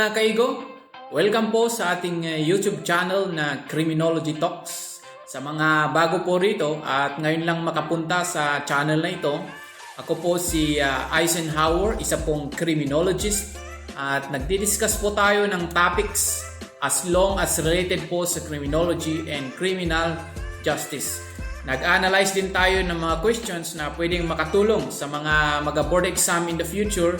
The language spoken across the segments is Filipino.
mga kaigo, welcome po sa ating YouTube channel na Criminology Talks. Sa mga bago po rito at ngayon lang makapunta sa channel na ito, ako po si Eisenhower, isa pong criminologist at nagdi-discuss po tayo ng topics as long as related po sa criminology and criminal justice. Nag-analyze din tayo ng mga questions na pwedeng makatulong sa mga mag-board exam in the future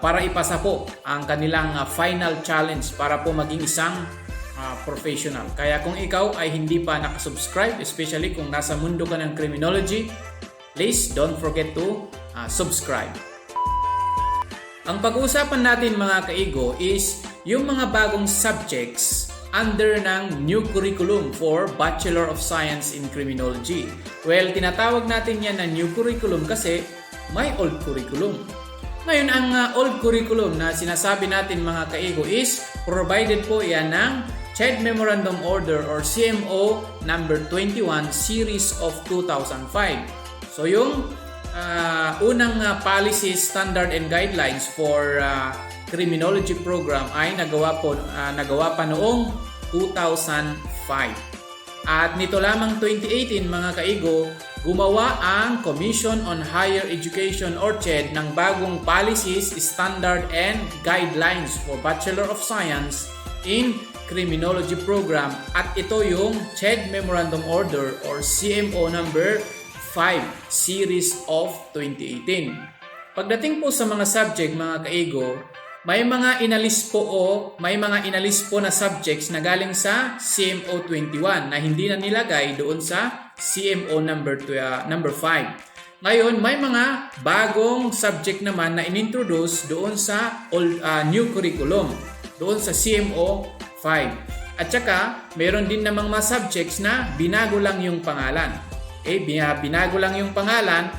para ipasa po ang kanilang final challenge para po maging isang professional. Kaya kung ikaw ay hindi pa nakasubscribe, especially kung nasa mundo ka ng criminology, please don't forget to subscribe. Ang pag-uusapan natin mga kaigo is yung mga bagong subjects under ng new curriculum for Bachelor of Science in Criminology. Well, tinatawag natin yan na new curriculum kasi may old curriculum. Ngayon, ang old curriculum na sinasabi natin mga kaigo is provided po yan ng CHED Memorandum Order or CMO number 21 series of 2005. So yung unang policies, standard and guidelines for criminology program ay nagawa pa noong 2005. At nito lamang 2018 mga kaigo, gumawa ang Commission on Higher Education or CHED ng bagong policies, standard and guidelines for Bachelor of Science in Criminology program at ito yung CHED Memorandum Order or CMO number 5 series of 2018. Pagdating po sa mga subject mga kaigo, may mga inalis po na subjects na galing sa CMO 21 na hindi na nilagay doon sa CMO number 5. Ngayon, may mga bagong subject naman na inintroduce doon sa new curriculum, doon sa CMO 5. At saka, meron din namang mga subjects na binago lang yung pangalan. Binago lang yung pangalan.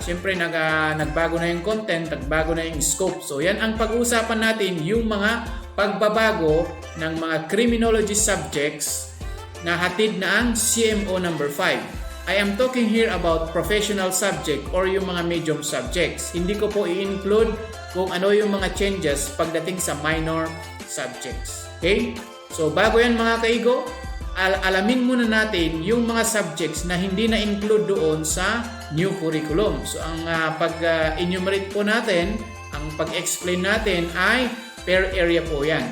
Siyempre nagbago na yung content, nagbago na yung scope. So yan ang pag-uusapan natin, yung mga pagbabago ng mga criminology subjects na hatid na ang CMO number 5. I am talking here about professional subject or yung mga medium subjects. Hindi ko po i-include kung ano yung mga changes pagdating sa minor subjects. Okay? So bago yan mga kaigo, alamin muna natin yung mga subjects na hindi na-include doon sa new curriculum. So ang pag-enumerate po natin, ang pag-explain natin ay per area po yan.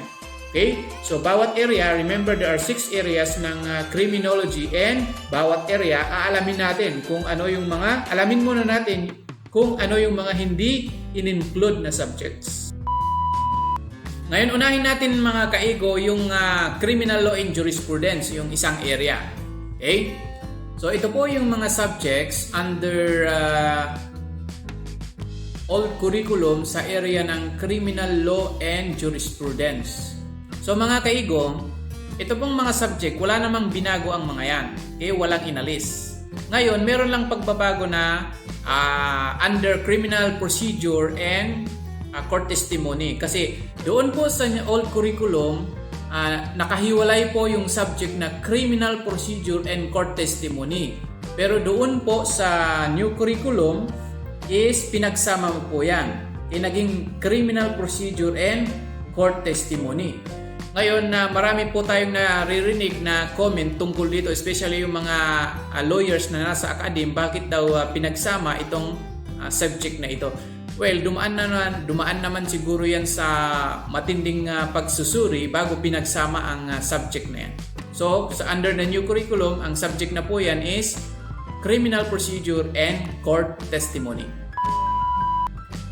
Okay? So bawat area, remember there are 6 areas ng criminology and bawat area alamin muna natin kung ano yung mga hindi in-include na subjects. Ngayon, unahin natin mga kaigo yung criminal law and jurisprudence, yung isang area. Okay? So, ito po yung mga subjects under old curriculum sa area ng criminal law and jurisprudence. So, mga kaigo, ito pong mga subject, wala namang binago ang mga yan. Okay? Walang inalis. Ngayon, meron lang pagbabago na under criminal procedure and court testimony. Kasi doon po sa old curriculum, nakahiwalay po yung subject na criminal procedure and court testimony. Pero doon po sa new curriculum is pinagsama mo po yan. Naging criminal procedure and court testimony. Ngayon, marami po tayong naririnig na comment tungkol dito, especially yung mga lawyers na nasa academe, bakit daw pinagsama itong subject na ito. Well, dumaan naman siguro yan sa matinding pagsusuri bago pinagsama ang subject na yan. So, under the new curriculum, ang subject na po yan is criminal procedure and court testimony.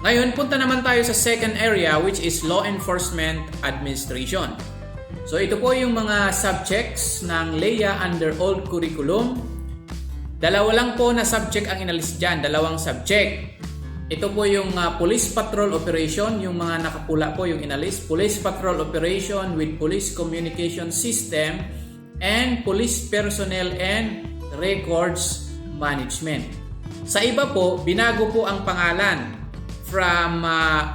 Ngayon, punta naman tayo sa second area which is law enforcement administration. So, ito po yung mga subjects ng LEA under old curriculum. Dalawa lang po na subject ang inalis dyan, dalawang subject. Ito po yung police patrol operation, yung mga nakapula po yung inalis. Police patrol operation with police communication system and police personnel and records management. Sa iba po, binago po ang pangalan. From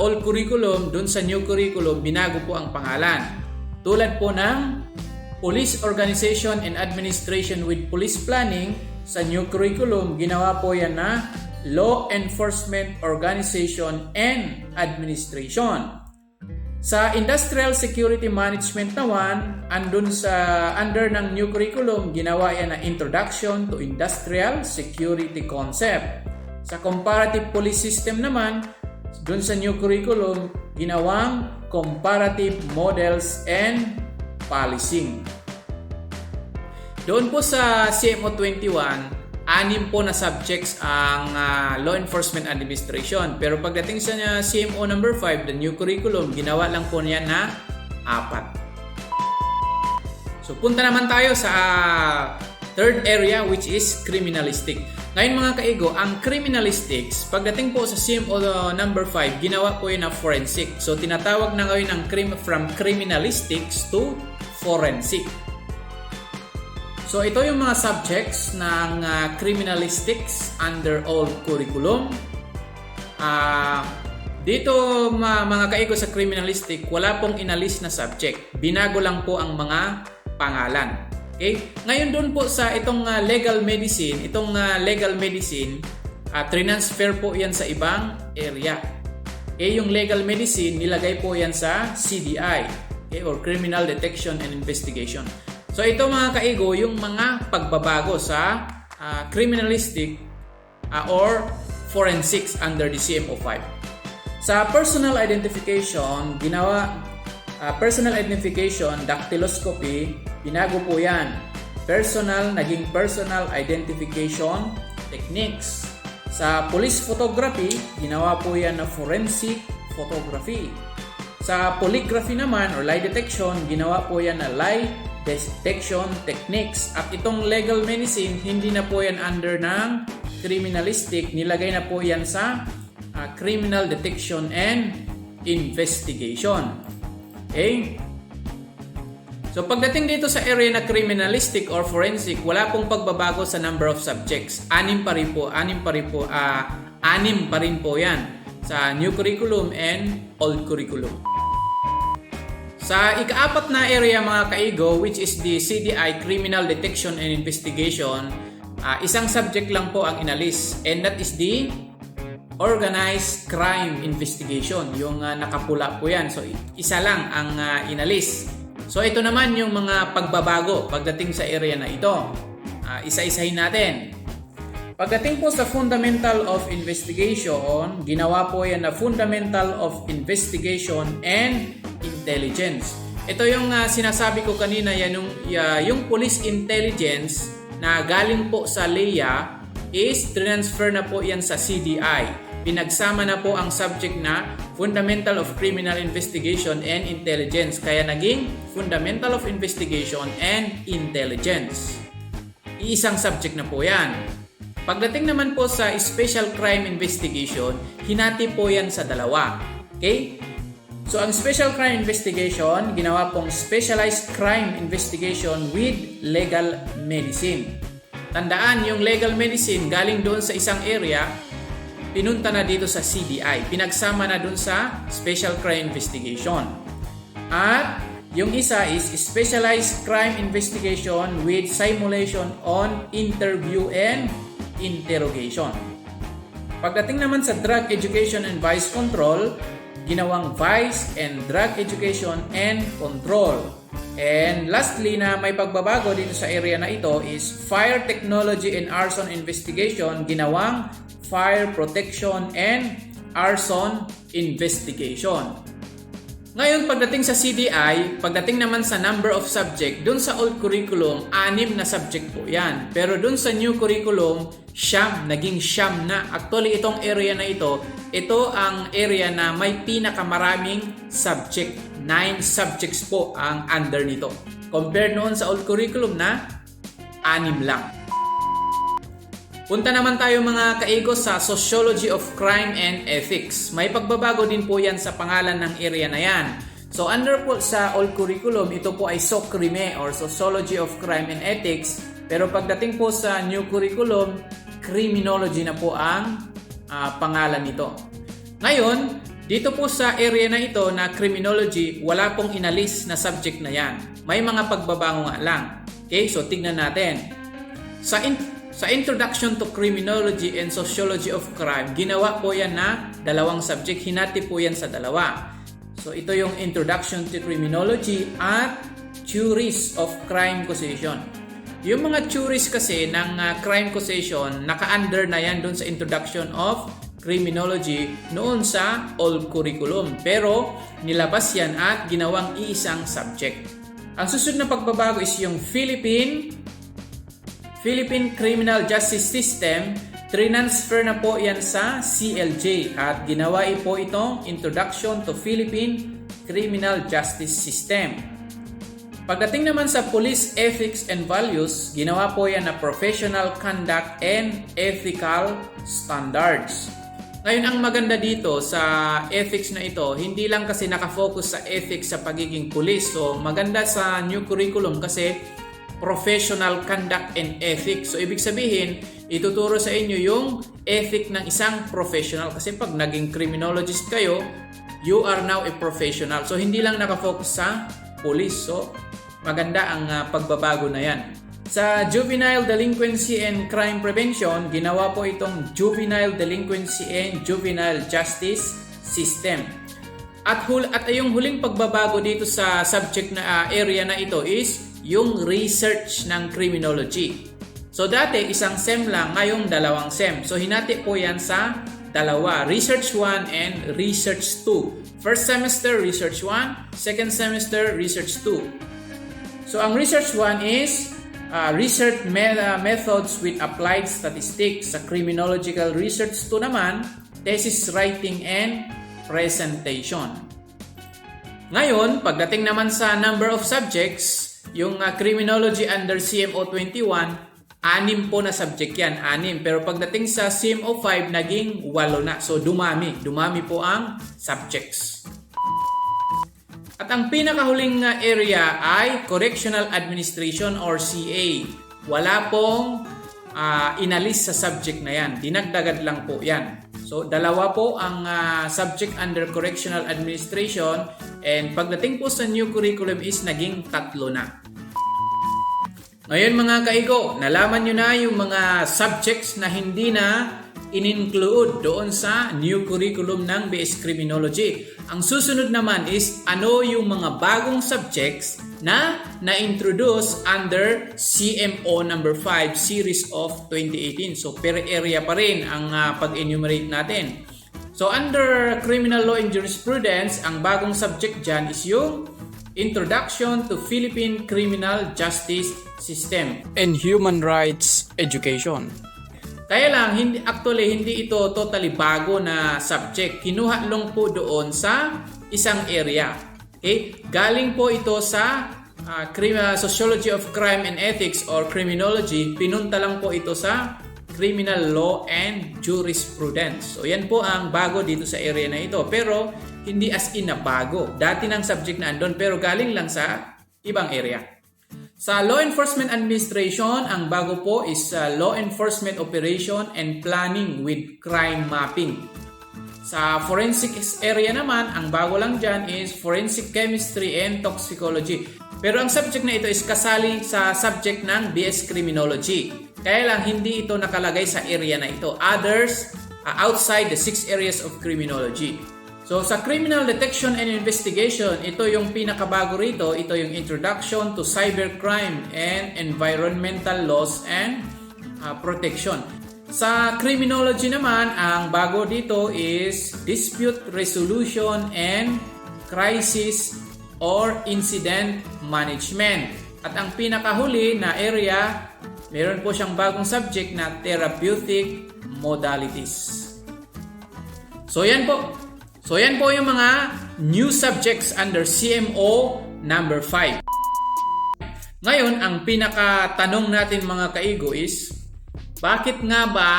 old curriculum, dun sa new curriculum, binago po ang pangalan. Tulad po ng police organization and administration with police planning, sa new curriculum, ginawa po yan na Law Enforcement Organization and Administration. Sa Industrial Security Management naman, under ng new curriculum, ginawa yan na Introduction to Industrial Security Concept. Sa Comparative Police System naman, dun sa new curriculum, ginawang Comparative Models and Policing. Doon po sa CMO 21, 6 po na subjects ang Law Enforcement Administration. Pero pagdating sa CMO number 5, the new curriculum, ginawa lang po niya na 4. So punta naman tayo sa third area, which is criminalistic. Ngayon mga kaigo, ang criminalistics, pagdating po sa CMO number 5, ginawa po yun na forensic. So tinatawag na ngayon ng from criminalistics to forensic. So ito yung mga subjects ng criminalistics under old curriculum. Dito mga kaigo sa criminalistic, wala pong inalis na subject. Binago lang po ang mga pangalan. Okay? Ngayon doon po sa itong legal medicine, transfer po yan sa ibang area. Okay? Yung legal medicine, nilagay po yan sa CDI, okay? Or Criminal Detection and Investigation. So ito mga kaigo, yung mga pagbabago sa criminalistic or forensics under the CMO 5. Sa personal identification, personal identification, dactyloscopy, binago po yan. Naging personal identification techniques. Sa police photography, ginawa po yan na forensic photography. Sa polygraphy naman or lie detection, ginawa po yan na lie detection techniques. At itong legal medicine, hindi na po yan under ng criminalistic, nilagay na po yan sa criminal detection and investigation. Okay? So pagdating dito sa area na criminalistic or forensic, wala pong pagbabago sa number of subjects. 6 pa rin po yan sa new curriculum and old curriculum. Sa ika-4 na area mga kaigo, which is the CDI, Criminal Detection and Investigation, isang subject lang po ang inalis, and that is the Organized Crime Investigation. Yung nakapula po yan. So isa lang ang inalis. So ito naman yung mga pagbabago pagdating sa area na ito. Isa-isahin natin. Pagdating po sa Fundamental of Investigation, ginawa po yan na Fundamental of Investigation and Intelligence. Ito yung sinasabi ko kanina, yung police intelligence na galing po sa LEA is transfer na po yan sa CDI. Pinagsama na po ang subject na Fundamental of Criminal Investigation and Intelligence. Kaya naging Fundamental of Investigation and Intelligence. Iisang subject na po yan. Pagdating naman po sa Special Crime Investigation, hinati po yan sa dalawa. Okay? So ang Special Crime Investigation, ginawa pong Specialized Crime Investigation with Legal Medicine. Tandaan, yung legal medicine galing doon sa isang area, pinunta na dito sa CDI. Pinagsama na doon sa Special Crime Investigation. At yung isa is Specialized Crime Investigation with Simulation on Interview and Interrogation. Pagdating naman sa Drug Education and Vice Control, ginawang Vice and Drug Education and Control. And lastly na may pagbabago dito sa area na ito is Fire Technology and Arson Investigation, ginawang Fire Protection and Arson Investigation. Ngayon, pagdating sa CDI, pagdating naman sa number of subject, dun sa old curriculum, 6 na subject po yan. Pero dun sa new curriculum, naging siyam na. Actually, itong area na ito ang area na may pinakamaraming subject. 9 subjects po ang under nito. Compared noon sa old curriculum na 6 lang. Punta naman tayo mga kaigo sa Sociology of Crime and Ethics. May pagbabago din po yan sa pangalan ng area na yan. So under po sa old curriculum, ito po ay SOCRIME or Sociology of Crime and Ethics. Pero pagdating po sa new curriculum, Criminology na po ang pangalan nito. Ngayon, dito po sa area na ito na Criminology, wala pong inalis na subject na yan. May mga pagbabago nga lang. Okay, so tignan natin. Sa Introduction to Criminology and Sociology of Crime, ginawa po yan na 2 subject. Hinati po yan sa 2. So ito yung Introduction to Criminology at Theories of Crime Causation. Yung mga theories kasi ng crime causation, naka-under na yan doon sa Introduction of Criminology noon sa old curriculum. Pero nilabas yan at ginawang iisang subject. Ang susunod na pagbabago is yung Philippine Criminal Justice System. Transfer na po yan sa CLJ at ginawa po itong Introduction to Philippine Criminal Justice System. Pagdating naman sa Police Ethics and Values, ginawa po yan na Professional Conduct and Ethical Standards. Ngayon, ang maganda dito sa ethics na ito, hindi lang kasi nakafocus sa ethics sa pagiging pulis. So, maganda sa new curriculum kasi professional conduct and ethics. So, ibig sabihin, ituturo sa inyo yung ethic ng isang professional. Kasi pag naging criminologist kayo, you are now a professional. So, hindi lang nakafocus sa pulis. So, maganda ang pagbabago na yan. Sa Juvenile Delinquency and Crime Prevention, ginawa po itong Juvenile Delinquency and Juvenile Justice System. At yung huling pagbabago dito sa subject na area na ito is yung research ng criminology. So dati isang SEM lang, ngayong 2 SEM. So hinati po yan sa dalawa, Research 1 and Research 2. First semester, Research 1. Second semester, Research 2. So ang Research 1 is research methods with applied statistics. Sa criminological research 2 naman, thesis writing and presentation. Ngayon, pagdating naman sa number of subjects, yung criminology under CMO 21, 6 po na subject yan, 6. Pero pagdating sa CMO 5, naging 8 na. So dumami po ang subjects. At ang pinakahuling area ay Correctional Administration or CA. Wala pong inalis sa subject na yan. Dinagdagan lang po yan. So, 2 po ang subject under Correctional Administration and pagdating po sa new curriculum is naging 3 na. Ngayon mga kaigo, nalaman nyo na yung mga subjects na hindi na in-include doon sa new curriculum ng BS Criminology. Ang susunod naman is ano yung mga bagong subjects na na-introduce under CMO number 5 series of 2018. So per area pa rin ang pag-enumerate natin. So under Criminal Law and Jurisprudence, ang bagong subject dyan is yung Introduction to Philippine Criminal Justice System and Human Rights Education. Kaya lang, hindi ito totally bago na subject. Kinuha lang po doon sa isang area. Okay? Galing po ito sa Sociology of Crime and Ethics or Criminology. Pinunta lang po ito sa Criminal Law and Jurisprudence. So yan po ang bago dito sa area na ito. Pero hindi as in na bago. Dati ng subject na andun pero galing lang sa ibang area. Sa Law Enforcement Administration, ang bago po is Law Enforcement Operation and Planning with Crime Mapping. Sa Forensic area naman, ang bago lang dyan is Forensic Chemistry and Toxicology. Pero ang subject na ito is kasali sa subject ng BS Criminology. Kaya lang hindi ito nakalagay sa area na ito. Others outside the 6 areas of criminology. So sa Criminal Detection and Investigation, ito yung pinakabago rito. Ito yung Introduction to Cybercrime and Environmental Laws and Protection. Sa Criminology naman, ang bago dito is Dispute Resolution and Crisis or Incident Management. At ang pinakahuli na area, meron po siyang bagong subject na Therapeutic Modalities. So yan po yung mga new subjects under CMO number 5. Ngayon, ang pinakatanong natin mga kaigo is, bakit nga ba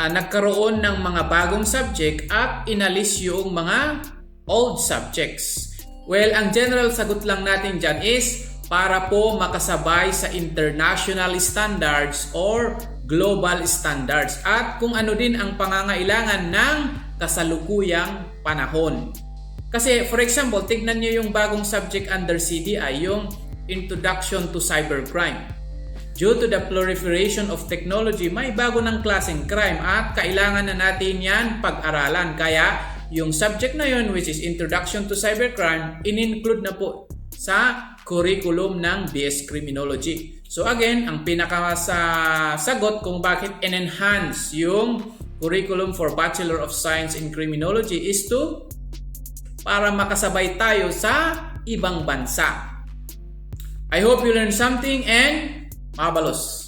nagkaroon ng mga bagong subject at inalis yung mga old subjects? Well, ang general sagot lang natin dyan is para po makasabay sa international standards or global standards at kung ano din ang pangangailangan ng kasalukuyang panahon. Kasi for example, tignan nyo yung bagong subject under CDI, yung Introduction to Cybercrime. Due to the proliferation of technology, may bago ng klaseng crime at kailangan na natin yan pag-aralan. Kaya yung subject na yun, which is Introduction to Cybercrime, in-include na po sa curriculum ng BS Criminology. So again, ang pinakasagot kung bakit in-enhance yung curriculum for Bachelor of Science in Criminology is para makasabay tayo sa ibang bansa. I hope you learned something and mabalos!